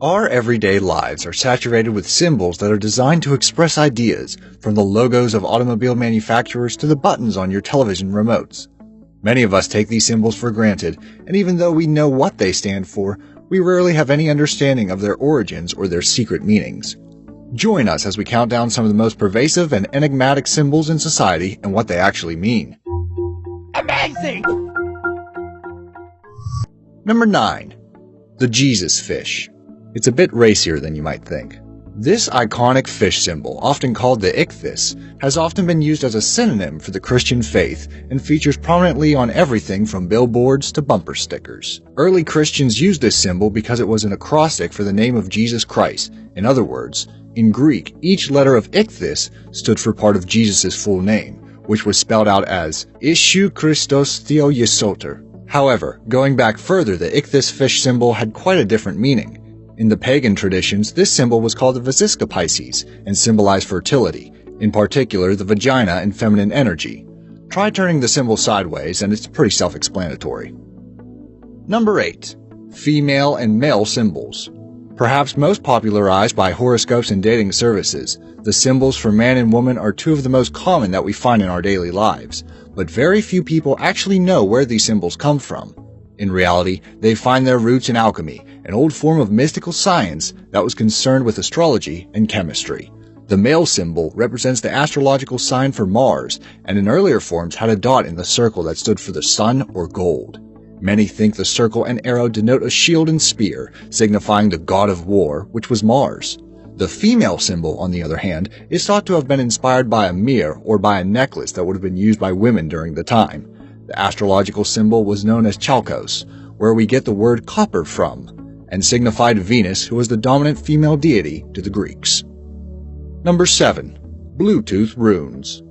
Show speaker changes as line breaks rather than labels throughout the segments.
Our everyday lives are saturated with symbols that are designed to express ideas, from the logos of automobile manufacturers to the buttons on your television remotes. Many of us take these symbols for granted, and even though we know what they stand for, we rarely have any understanding of their origins or their secret meanings. Join us as we count down some of the most pervasive and enigmatic symbols in society and what they actually mean.
Amazing!
Number 9. The Jesus fish. It's a bit racier than you might think. This iconic fish symbol, often called the ichthys, has often been used as a synonym for the Christian faith and features prominently on everything from billboards to bumper stickers. Early Christians used this symbol because it was an acrostic for the name of Jesus Christ. In other words, in Greek, each letter of ichthys stood for part of Jesus' full name, which was spelled out as Iesou Christos Theo Yesoter. However, going back further, the ichthys fish symbol had quite a different meaning. In the pagan traditions, this symbol was called the Vesica Pisces and symbolized fertility, in particular the vagina and feminine energy. Try turning the symbol sideways and it's pretty self-explanatory. Number 8. Female and male symbols. Perhaps most popularized by horoscopes and dating services, the symbols for man and woman are two of the most common that we find in our daily lives, but very few people actually know where these symbols come from. In reality, they find their roots in alchemy, an old form of mystical science that was concerned with astrology and chemistry. The male symbol represents the astrological sign for Mars, and in earlier forms had a dot in the circle that stood for the sun or gold. Many think the circle and arrow denote a shield and spear, signifying the god of war, which was Mars. The female symbol, on the other hand, is thought to have been inspired by a mirror or by a necklace that would have been used by women during the time. The astrological symbol was known as chalkos, where we get the word copper from, and signified Venus, who was the dominant female deity to the Greeks. Number 7. Bluetooth runes.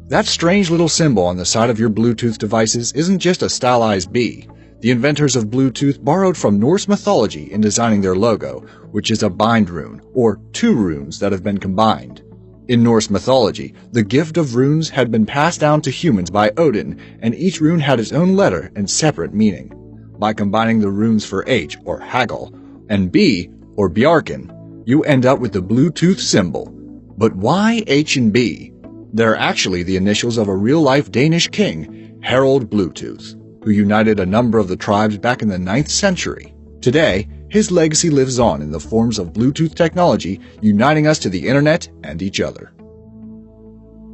That strange little symbol on the side of your Bluetooth devices isn't just a stylized bee. The inventors of Bluetooth borrowed from Norse mythology in designing their logo, which is a bind rune, or two runes that have been combined. In Norse mythology, the gift of runes had been passed down to humans by Odin, and each rune had its own letter and separate meaning. By combining the runes for H, or Hagel, and B, or Bjarken, you end up with the Bluetooth symbol. But why H and B? They're actually the initials of a real-life Danish king, Harald Bluetooth, who united a number of the tribes back in the 9th century. Today, his legacy lives on in the forms of Bluetooth technology, uniting us to the internet and each other.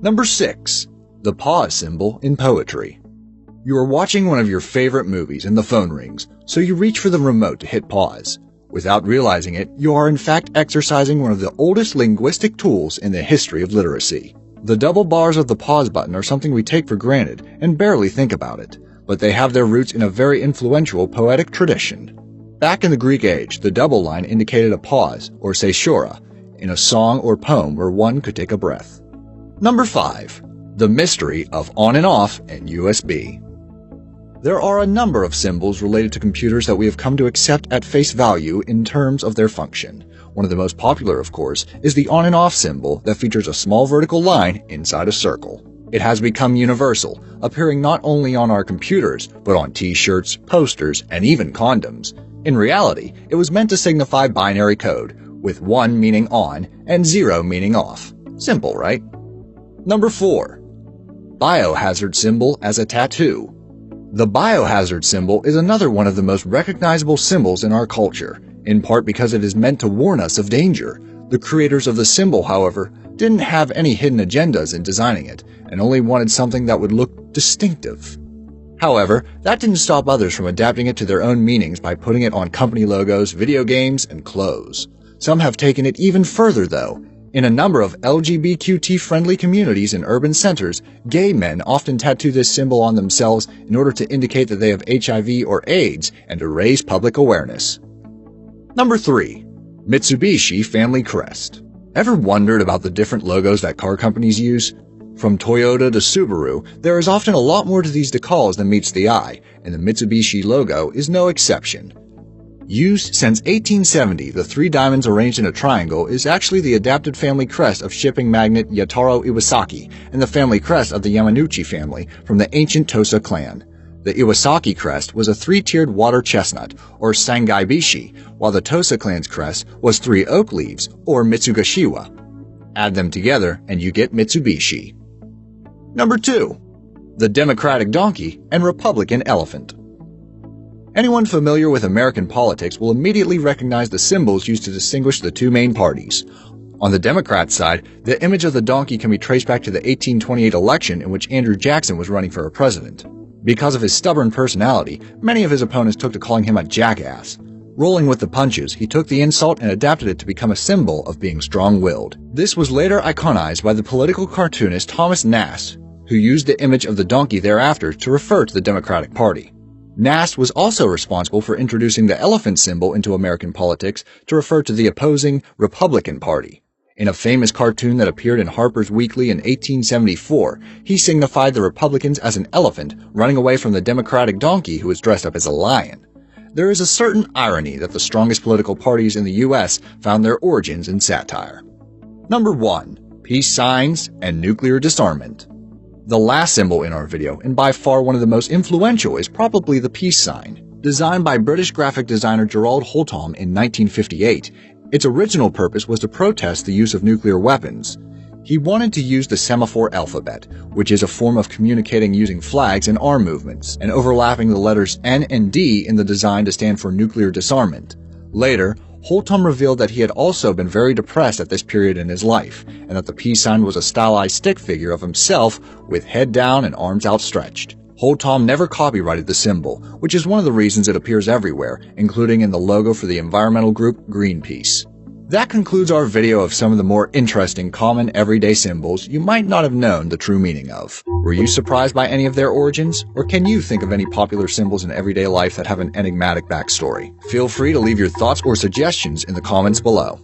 Number 6. The pause symbol in poetry. You are watching one of your favorite movies and the phone rings, so you reach for the remote to hit pause. Without realizing it, you are in fact exercising one of the oldest linguistic tools in the history of literacy. The double bars of the pause button are something we take for granted and barely think about it, but they have their roots in a very influential poetic tradition. Back in the Greek age, the double line indicated a pause, or seishora, in a song or poem where one could take a breath. Number 5. The mystery of on and off and USB. There are a number of symbols related to computers that we have come to accept at face value in terms of their function. One of the most popular, of course, is the on and off symbol that features a small vertical line inside a circle. It has become universal, appearing not only on our computers, but on t-shirts, posters, and even condoms. In reality, it was meant to signify binary code, with 1 meaning on and 0 meaning off. Simple, right? Number 4. Biohazard symbol as a tattoo. The biohazard symbol is another one of the most recognizable symbols in our culture, in part because it is meant to warn us of danger. The creators of the symbol, however, didn't have any hidden agendas in designing it, and only wanted something that would look distinctive. However, that didn't stop others from adapting it to their own meanings by putting it on company logos, video games, and clothes. Some have taken it even further, though. In a number of LGBTQ-friendly communities in urban centers, gay men often tattoo this symbol on themselves in order to indicate that they have HIV or AIDS and to raise public awareness. Number 3. Mitsubishi Family Crest. Ever wondered about the different logos that car companies use? From Toyota to Subaru, there is often a lot more to these decals than meets the eye, and the Mitsubishi logo is no exception. Used since 1870, the 3 diamonds arranged in a triangle is actually the adapted family crest of shipping magnate Yataro Iwasaki and the family crest of the Yamanouchi family from the ancient Tosa clan. The Iwasaki crest was a three-tiered water chestnut, or Sangaibishi, while the Tosa clan's crest was three oak leaves, or Mitsugashiwa. Add them together and you get Mitsubishi. Number 2. The Democratic donkey and Republican elephant. Anyone familiar with American politics will immediately recognize the symbols used to distinguish the two main parties. On the Democrat side, the image of the donkey can be traced back to the 1828 election in which Andrew Jackson was running for president. Because of his stubborn personality, many of his opponents took to calling him a jackass. Rolling with the punches, he took the insult and adapted it to become a symbol of being strong-willed. This was later iconized by the political cartoonist Thomas Nast, who used the image of the donkey thereafter to refer to the Democratic Party. Nast was also responsible for introducing the elephant symbol into American politics to refer to the opposing Republican Party. In a famous cartoon that appeared in Harper's Weekly in 1874, he signified the Republicans as an elephant running away from the Democratic donkey who was dressed up as a lion. There is a certain irony that the strongest political parties in the U.S. found their origins in satire. Number 1. Peace signs and nuclear disarmament. The last symbol in our video, and by far one of the most influential, is probably the peace sign. Designed by British graphic designer Gerald Holtom in 1958, its original purpose was to protest the use of nuclear weapons. He wanted to use the semaphore alphabet, which is a form of communicating using flags and arm movements, and overlapping the letters N and D in the design to stand for nuclear disarmament. Later, Holtom revealed that he had also been very depressed at this period in his life, and that the peace sign was a stylized stick figure of himself with head down and arms outstretched. Holtom never copyrighted the symbol, which is one of the reasons it appears everywhere, including in the logo for the environmental group Greenpeace. That concludes our video of some of the more interesting common everyday symbols you might not have known the true meaning of. Were you surprised by any of their origins, or can you think of any popular symbols in everyday life that have an enigmatic backstory? Feel free to leave your thoughts or suggestions in the comments below.